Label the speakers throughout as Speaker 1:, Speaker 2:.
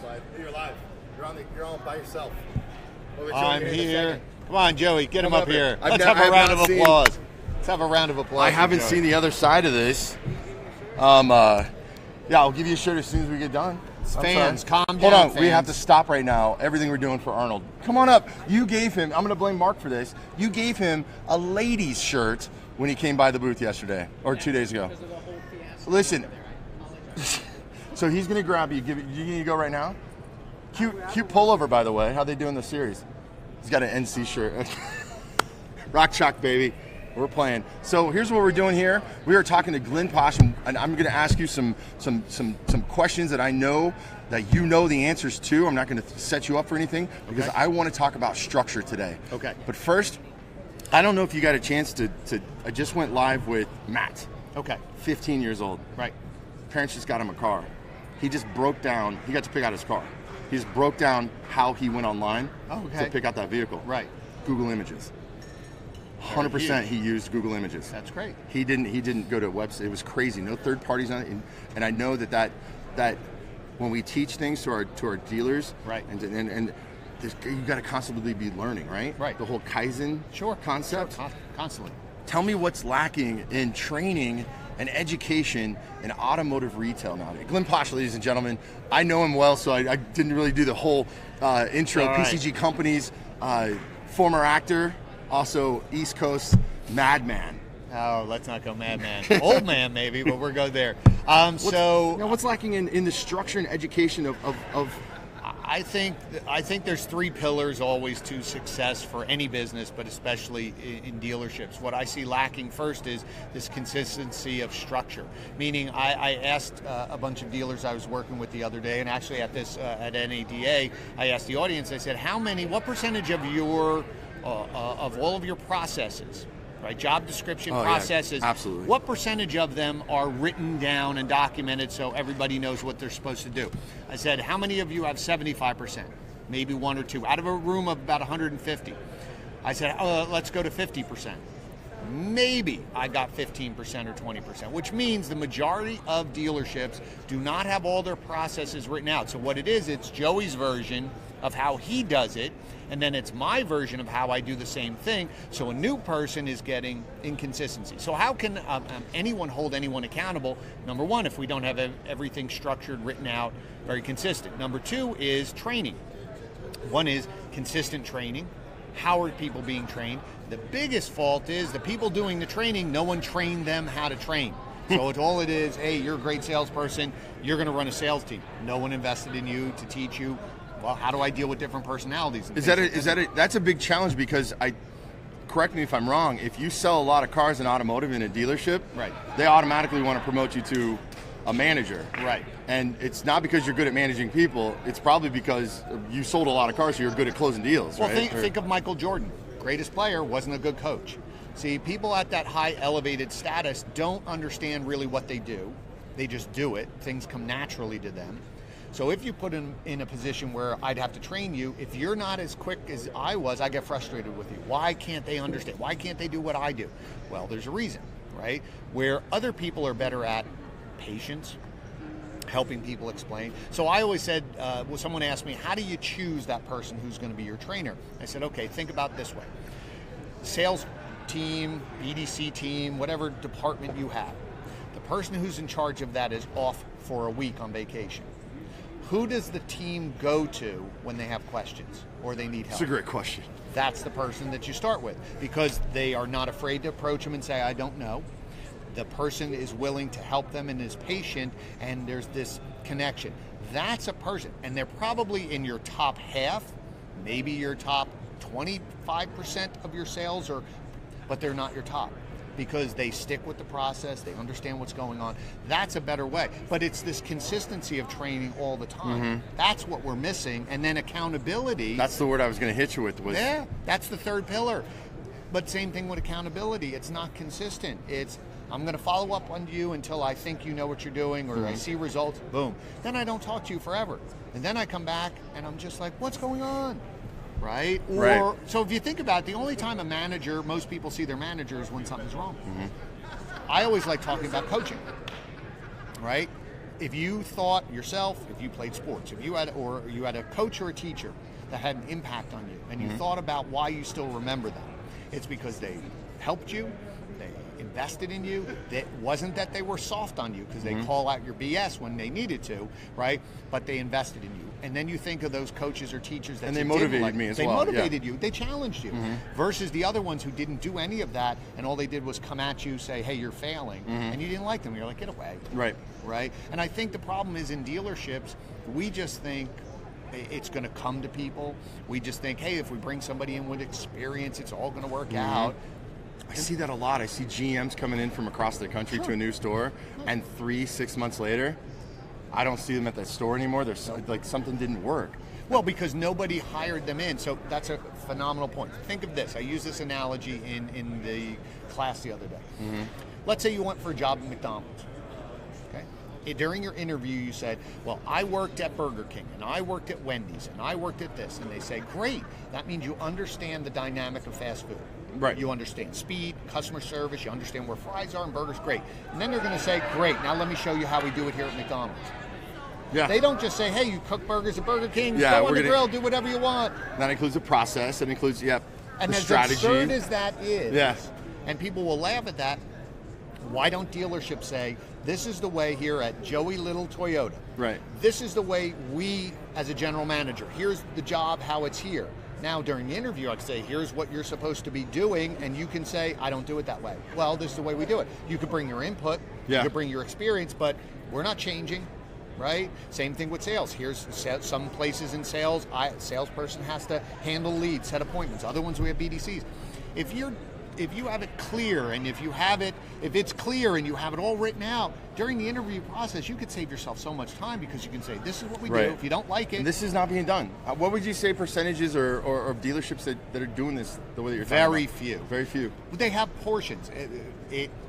Speaker 1: live. You're live. You're on by yourself.
Speaker 2: I'm here. Come on, Joey, get him up here.
Speaker 1: I've
Speaker 2: Let's
Speaker 1: never-
Speaker 2: have a round
Speaker 1: I've
Speaker 2: of
Speaker 1: not seen-
Speaker 2: applause. Let's have a round of applause.
Speaker 1: I
Speaker 2: for
Speaker 1: haven't
Speaker 2: Joey.
Speaker 1: seen the other side of this. Yeah, I'll give you a shirt as soon as we get done.
Speaker 2: Fans, calm down.
Speaker 1: Hold on,
Speaker 2: fans.
Speaker 1: we have to stop right now. Everything we're doing for Arnold. Come on up. You gave him, I'm going to blame Mark for this. You gave him a ladies' shirt when he came by the booth yesterday, or 2 days ago. Listen, so he's going to grab you. You going to go right now? Cute pullover, by the way. How they doing the series? He's got an NC shirt. Rock Chalk, baby. We're playing. So here's what we're doing here. We are talking to Glenn Pasch, and I'm going to ask you some questions that I know that you know the answers to. I'm not going to set you up for anything because I want to talk about structure today.
Speaker 2: Okay.
Speaker 1: But first, I don't know if you got a chance to I just went live with Matt.
Speaker 2: Okay.
Speaker 1: 15 years old.
Speaker 2: Right.
Speaker 1: Parents just got him a car. He just broke down. He got to pick out his car. He just broke down how he went online to pick out that vehicle.
Speaker 2: Right.
Speaker 1: Google Images. 100% he used Google Images.
Speaker 2: That's great.
Speaker 1: He didn't go to a website. It was crazy. No third parties on it. And I know that when we teach things to our dealers,
Speaker 2: right,
Speaker 1: and you got to constantly be learning, right?
Speaker 2: Right.
Speaker 1: The whole Kaizen concept.
Speaker 2: Sure. Constantly.
Speaker 1: Tell me what's lacking in training and education in automotive retail nowadays. Glenn Pasch, ladies and gentlemen. I know him well, so I didn't really do the whole intro.
Speaker 2: All right.
Speaker 1: PCG companies, former actor, also East Coast madman.
Speaker 2: Oh, let's not go madman. Old man, maybe, but we're going there.
Speaker 1: What's lacking in the structure and education of
Speaker 2: I think there's three pillars always to success for any business, but especially in dealerships. What I see lacking first is this consistency of structure. Meaning, I asked a bunch of dealers I was working with the other day, and actually at NADA, I asked the audience. I said, what percentage of your of all of your processes, right? Job description processes.
Speaker 1: Yeah, absolutely.
Speaker 2: What percentage of them are written down and documented so everybody knows what they're supposed to do? I said, how many of you have 75%? Maybe one or two. Out of a room of about 150. I said, let's go to 50%. Maybe I got 15% or 20%, which means the majority of dealerships do not have all their processes written out. So what it is, it's Joey's version of how he does it, and then it's my version of how I do the same thing. So a new person is getting inconsistency. So how can anyone hold anyone accountable? Number one, if we don't have everything structured, written out, very consistent. Number two is training. One is consistent training. How are people being trained? The biggest fault is the people doing the training, no one trained them how to train. So it's all it is, hey, you're a great salesperson, you're going to run a sales team. No one invested in you to teach you, well, how do I deal with different personalities?
Speaker 1: That's a big challenge because correct me if I'm wrong, if you sell a lot of cars in automotive in a dealership,
Speaker 2: right,
Speaker 1: they automatically want to promote you to a manager.
Speaker 2: Right.
Speaker 1: And it's not because you're good at managing people, it's probably because you sold a lot of cars, so you're good at closing deals,
Speaker 2: well,
Speaker 1: right?
Speaker 2: Think of Michael Jordan. Greatest player, wasn't a good coach. See, people at that high elevated status don't understand really what they do. They just do it. Things come naturally to them. So if you put them in a position where I'd have to train you, if you're not as quick as I was, I get frustrated with you. Why can't they understand? Why can't they do what I do? Well, there's a reason, right? Where other people are better at patience, helping people explain. So I always said, someone asked me, how do you choose that person who's going to be your trainer? I said, okay, think about it this way. Sales team, BDC team, whatever department you have, the person who's in charge of that is off for a week on vacation. Who does the team go to when they have questions or they need help?
Speaker 1: That's a great question.
Speaker 2: That's the person that you start with because they are not afraid to approach them and say, I don't know. The person is willing to help them and is patient, and there's this connection. That's a person, and they're probably in your top half, maybe your top 25% of your sales, but they're not your top because they stick with the process, they understand what's going on. That's a better way. But it's this consistency of training all the time. Mm-hmm. That's what we're missing. And then accountability.
Speaker 1: That's the word I was going to hit you with.
Speaker 2: Yeah, that's the third pillar. But same thing with accountability. It's not consistent. It's, I'm going to follow up on you until I think you know what you're doing or I see results. Boom. Then I don't talk to you forever. And then I come back and I'm just like, what's going on? Right? Or so if you think about it, the only time most people see their manager is when something's wrong. Mm-hmm. I always like talking about coaching. Right? if you thought yourself, if you played sports, if you had a coach or a teacher that had an impact on you, and you thought about why you still remember them, it's because they helped you, they invested in you. It wasn't that they were soft on you because they call out your BS when they needed to, right? But they invested in you. And then you think of those coaches or teachers that
Speaker 1: they motivated me as well.
Speaker 2: They motivated you. They challenged you. Versus the other ones who didn't do any of that, and all they did was come at you, say, hey, you're failing, and you didn't like them. You're like, get away. Right? And I think the problem is in dealerships, we just think it's going to come to people. We just think, hey, if we bring somebody in with experience, it's all going to work out.
Speaker 1: I see that a lot. I see GMs coming in from across the country to a new store, and 3-6 months later, I don't see them at that store anymore. There's like something didn't work.
Speaker 2: Well, because nobody hired them in. So that's a phenomenal point. Think of this. I used this analogy in the class the other day. Let's say you went for a job at McDonald's. Okay. During your interview, you said, well, I worked at Burger King, and I worked at Wendy's, and I worked at this. And they say, great. That means you understand the dynamic of fast food.
Speaker 1: Right.
Speaker 2: You understand speed, customer service, you understand where fries are and burgers, great. And then they're going to say, great, now let me show you how we do it here at McDonald's.
Speaker 1: Yeah.
Speaker 2: They don't just say, hey, you cook burgers at Burger King,
Speaker 1: Yeah,
Speaker 2: go on the grill, do whatever you want.
Speaker 1: That includes a process. That includes,
Speaker 2: and
Speaker 1: the
Speaker 2: as
Speaker 1: strategy.
Speaker 2: absurd as that is,
Speaker 1: Yes.
Speaker 2: and people will laugh at that, why don't dealerships say, this is the way here at Joey Little Toyota.
Speaker 1: Right.
Speaker 2: This is the way we, as a general manager, here's the job, how it's here. Now, during the interview, I can say, here's what you're supposed to be doing, and you can say, I don't do it that way. Well, this is the way we do it. You could bring your input, you could bring your experience, but we're not changing, right? Same thing with sales. Here's some places in sales, a salesperson has to handle leads, set appointments. Other ones, we have BDCs. If you have it clear, and if it's clear and you have it all written out, during the interview process, you could save yourself so much time because you can say, this is what we do. If you don't like it.
Speaker 1: And this is not being done. What would you say percentages or dealerships that are doing this the way that you're talking
Speaker 2: Very
Speaker 1: about?
Speaker 2: few.
Speaker 1: Very few.
Speaker 2: They have portions.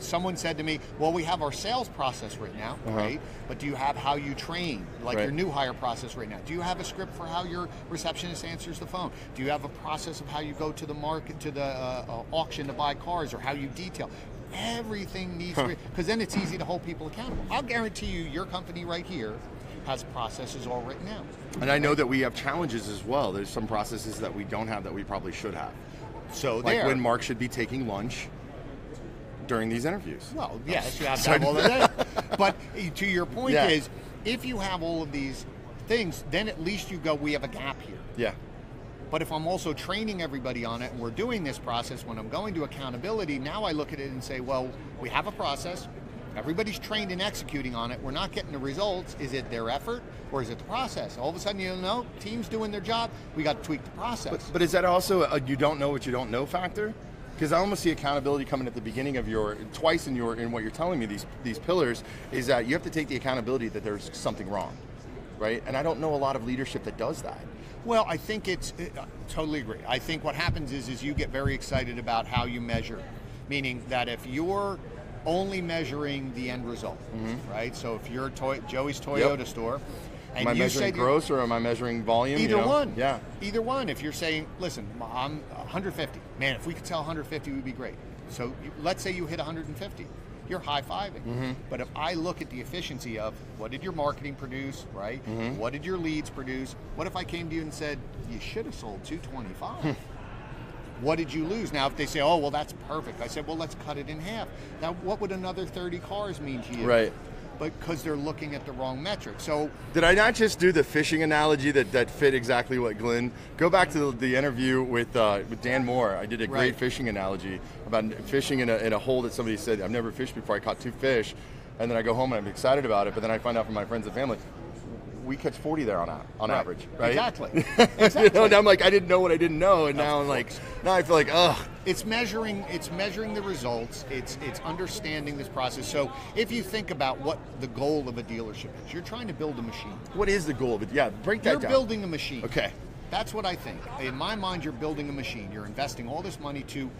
Speaker 2: Someone said to me, well, we have our sales process written out, right? But do you have how you train, like your new hire process right now? Do you have a script for how your receptionist answers the phone? Do you have a process of how you go to the market, to the auction to buy cars, or how you detail? Everything needs to be, because then it's easy to hold people accountable. I'll guarantee you your company right here has processes all written out.
Speaker 1: And I know that we have challenges as well. There's some processes that we don't have that we probably should have.
Speaker 2: So
Speaker 1: like when Mark should be taking lunch during these interviews.
Speaker 2: Well, yes, you have to have all of that. But to your point is, if you have all of these things, then at least you go, we have a gap here.
Speaker 1: Yeah.
Speaker 2: But if I'm also training everybody on it and we're doing this process, when I'm going to accountability, now I look at it and say, well, we have a process. Everybody's trained in executing on it. We're not getting the results. Is it their effort or is it the process? All of a sudden, you know, team's doing their job. We got to tweak the process.
Speaker 1: But is that also a you don't know what you don't know factor? Because I almost see accountability coming at the beginning of twice in what you're telling me, these pillars, is that you have to take the accountability that there's something wrong, right? And I don't know a lot of leadership that does that.
Speaker 2: Well, I think totally agree. I think what happens is you get very excited about how you measure, meaning that if you're only measuring the end result, right? So if you're Joey's Toyota store, and
Speaker 1: am I measuring gross or am I measuring volume?
Speaker 2: Either one.
Speaker 1: Yeah.
Speaker 2: Either one. If you're saying, listen, I'm 150. Man, if we could sell 150, it would be great. So let's say you hit 150. You're high-fiving. But if I look at the efficiency of what did your marketing produce, right? What did your leads produce? What if I came to you and said, you should have sold 225? What did you lose? Now, if they say, oh, well, that's perfect. I said, well, let's cut it in half. Now, what would another 30 cars mean to you?
Speaker 1: Right.
Speaker 2: But because they're looking at the wrong metric. So
Speaker 1: did I not just do the fishing analogy that fit exactly what Glenn? Go back to the interview with Dan Moore. I did a great fishing analogy about fishing in a hole that somebody said, I've never fished before. I caught 2 fish. And then I go home and I'm excited about it. But then I find out from my friends and family, we catch 40 there on average, right?
Speaker 2: Exactly.
Speaker 1: You know, and I'm like, I didn't know what I didn't know. And now I'm like, now I feel like, ugh.
Speaker 2: It's measuring the results. It's understanding this process. So if you think about what the goal of a dealership is, you're trying to build a machine.
Speaker 1: What is the goal of it? Yeah, break that down.
Speaker 2: You're building a machine.
Speaker 1: Okay.
Speaker 2: That's what I think. In my mind, you're building a machine. You're investing all this money to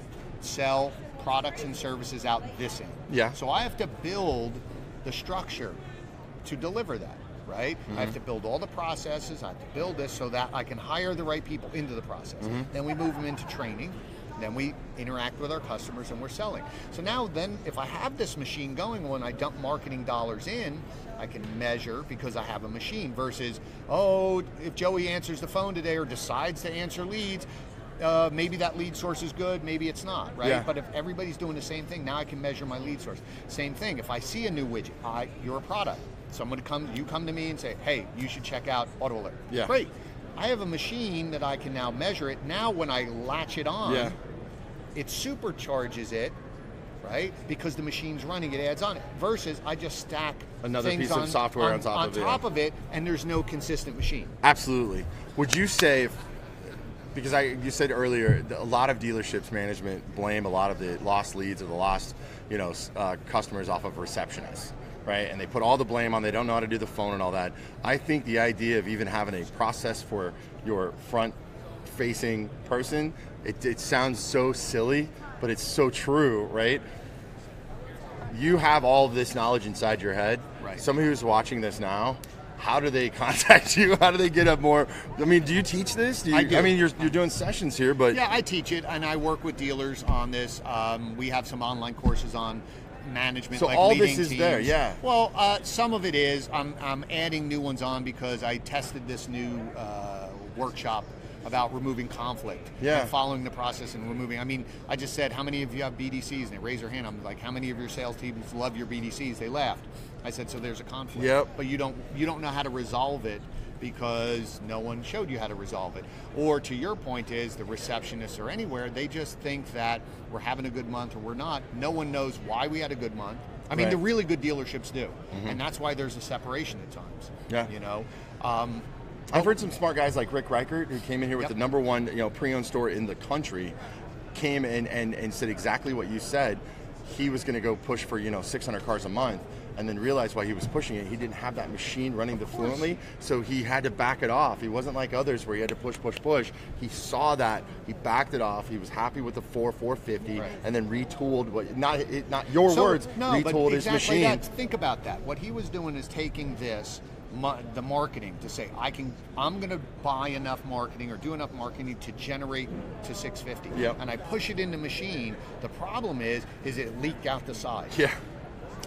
Speaker 2: sell products and services out this end.
Speaker 1: Yeah.
Speaker 2: So I have to build the structure to deliver that. Right? I have to build all the processes. I have to build this so that I can hire the right people into the process. Then we move them into training. Then we interact with our customers and we're selling. So now then, if I have this machine going, when I dump marketing dollars in, I can measure because I have a machine versus, oh, if Joey answers the phone today or decides to answer leads, maybe that lead source is good, maybe it's not, right?
Speaker 1: Yeah.
Speaker 2: But if everybody's doing the same thing, now I can measure my lead source. Same thing, if I see a new widget, you're a product. You come to me and say, hey, you should check out Auto Alert.
Speaker 1: Yeah.
Speaker 2: Great. I have a machine that I can now measure it. Now when I latch it on, it supercharges it, right? Because the machine's running, it adds on it. Versus I just stack
Speaker 1: another
Speaker 2: things
Speaker 1: piece of software on top
Speaker 2: of it, and there's no consistent machine.
Speaker 1: Absolutely. Would you say, because you said earlier, a lot of dealerships management blame a lot of the lost leads or the lost, customers off of receptionists, right? And they put all the blame on, they don't know how to do the phone and all that. I think the idea of even having a process for your front-facing person, it sounds so silly, but it's so true, right? You have all of this knowledge inside your head.
Speaker 2: Right.
Speaker 1: Somebody who's watching this now, how do they contact you? How do they get up more? I mean, do you teach this?
Speaker 2: I do.
Speaker 1: I mean, you're doing sessions here, but
Speaker 2: yeah, I teach it, and I work with dealers on this. We have some online courses on management.
Speaker 1: So
Speaker 2: like
Speaker 1: all
Speaker 2: leading
Speaker 1: this is
Speaker 2: teams.
Speaker 1: there, yeah.
Speaker 2: Well, some of it is. I'm adding new ones on because I tested this new workshop about removing conflict and following the process and removing. I mean, I just said, how many of you have BDCs? And they raise their hand. I'm like, how many of your sales teams love your BDCs? They laughed. I said, so there's a conflict.
Speaker 1: Yep.
Speaker 2: But you don't know how to resolve it because no one showed you how to resolve it. Or to your point is, the receptionists or anywhere, they just think that we're having a good month or we're not. No one knows why we had a good month. I mean, the really good dealerships do. And that's why there's a separation at times.
Speaker 1: Yeah. I've heard some smart guys like Rick Reichert, who came in here with the number one pre-owned store in the country, came in and said exactly what you said. He was going to go push for 600 cars a month, and then realized while he was pushing it, he didn't have that machine running fluently, so he had to back it off. He wasn't like others where he had to push. He saw that, he backed it off. He was happy with the 450, and then retooled not your words, retooled his machine.
Speaker 2: That, think about that. What he was doing is taking the marketing to say, I'm going to buy enough marketing or do enough marketing to generate to 650.
Speaker 1: Yep.
Speaker 2: And I push it in the machine. The problem is it leaked out the side.
Speaker 1: Yeah.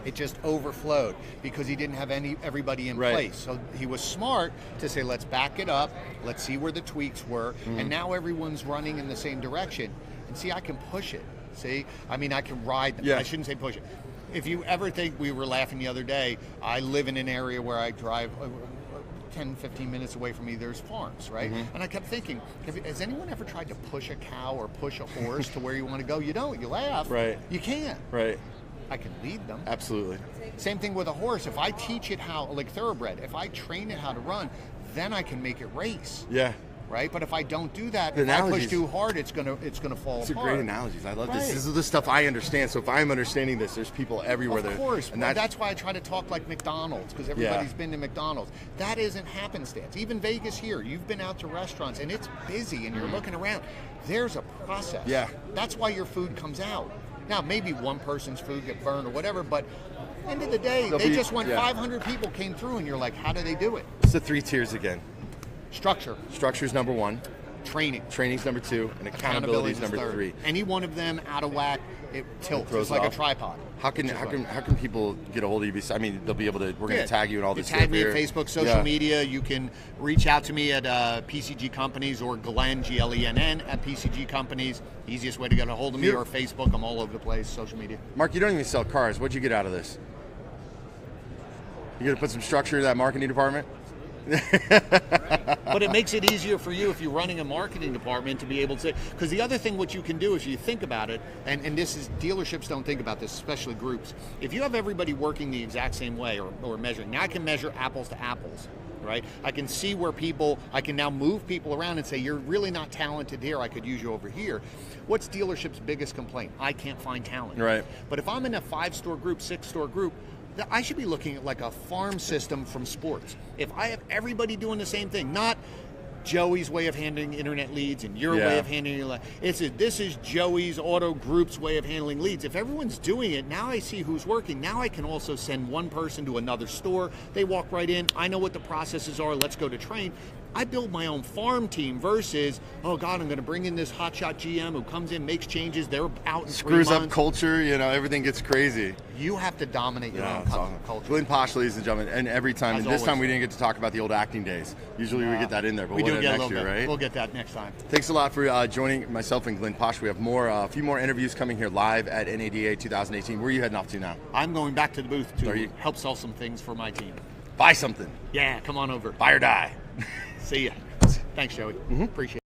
Speaker 2: It just overflowed because he didn't have everybody in place. So he was smart to say, let's back it up. Let's see where the tweaks were. And now everyone's running in the same direction. And see, I can push it. See, I mean, I can ride them.
Speaker 1: Yeah.
Speaker 2: I shouldn't say push it. If you ever think, we were laughing the other day, I live in an area where I drive 10, 15 minutes away from me, there's farms, right? And I kept thinking, has anyone ever tried to push a cow or push a horse to where you want to go? You don't, you laugh.
Speaker 1: Right.
Speaker 2: You can't.
Speaker 1: Right.
Speaker 2: I can lead them.
Speaker 1: Absolutely.
Speaker 2: Same thing with a horse. If I teach it how, like thoroughbred, if I train it how to run, then I can make it race.
Speaker 1: Yeah.
Speaker 2: Right, but if I don't do that, if I push too hard, it's gonna fall apart.
Speaker 1: These are great analogies. I love this. This is the stuff I understand. So if I'm understanding this, there's people everywhere.
Speaker 2: Of course, and that's why I try to talk like McDonald's, because everybody's been to McDonald's. That isn't happenstance. Even Vegas here, you've been out to restaurants and it's busy, and you're looking around. There's a process.
Speaker 1: Yeah,
Speaker 2: that's why your food comes out. Now, maybe one person's food get burned or whatever, but at the end of the day, they just went 500 people came through, and you're like, how do they do it?
Speaker 1: It's the 3 tiers again. Structure's number 1. Training's number 2, and accountability's number 3.
Speaker 2: Any one of them out of whack, it tilts. It's like a tripod.
Speaker 1: How can people get a hold of you? I mean, they'll be able to. We're going to tag you and all this.
Speaker 2: Tag me at Facebook, social media. You can reach out to me at PCG Companies or Glenn GLENN at PCG Companies. Easiest way to get a hold of me, or Facebook. I'm all over the place. Social media.
Speaker 1: Mark, you don't even sell cars. What'd you get out of this? You going to put some structure in that marketing department?
Speaker 2: But it makes it easier for you if you're running a marketing department to be able to, because the other thing what you can do is you think about it, and this is, dealerships don't think about this, especially groups. If you have everybody working the exact same way or measuring, now I can measure apples to apples, right? I can see where I can now move people around and say, you're really not talented here, I could use you over here. What's dealership's biggest complaint? I can't find talent.
Speaker 1: Right.
Speaker 2: But if I'm in a 5-store group, 6-store group, I should be looking at like a farm system from sports. If I have everybody doing the same thing, not Joey's way of handling internet leads and your way of handling it. This is Joey's Auto Group's way of handling leads. If everyone's doing it, now I see who's working. Now I can also send one person to another store. They walk right in. I know what the processes are. Let's go to train. I build my own farm team versus, oh God, I'm going to bring in this hotshot GM who comes in, makes changes, they're out in 3
Speaker 1: Screws
Speaker 2: months.
Speaker 1: up culture, everything gets crazy.
Speaker 2: You have to dominate your own
Speaker 1: it's awesome.
Speaker 2: culture.
Speaker 1: Glenn Pasch, ladies and gentlemen, and every time,
Speaker 2: As
Speaker 1: and this
Speaker 2: always.
Speaker 1: time we didn't get to talk about the old acting days. Usually we get that in there, but
Speaker 2: We
Speaker 1: we'll
Speaker 2: do
Speaker 1: get
Speaker 2: get
Speaker 1: it
Speaker 2: a
Speaker 1: next
Speaker 2: little
Speaker 1: year,
Speaker 2: bit.
Speaker 1: right?
Speaker 2: We'll get that next time.
Speaker 1: Thanks a lot for joining myself and Glenn Pasch. We have a few more interviews coming here live at NADA 2018. Where are you heading off to now?
Speaker 2: I'm going back to the booth to
Speaker 1: Are you?
Speaker 2: help sell some things for my team.
Speaker 1: Buy something.
Speaker 2: Yeah, come on over.
Speaker 1: Buy or die.
Speaker 2: See ya. Thanks, Joey. Appreciate it.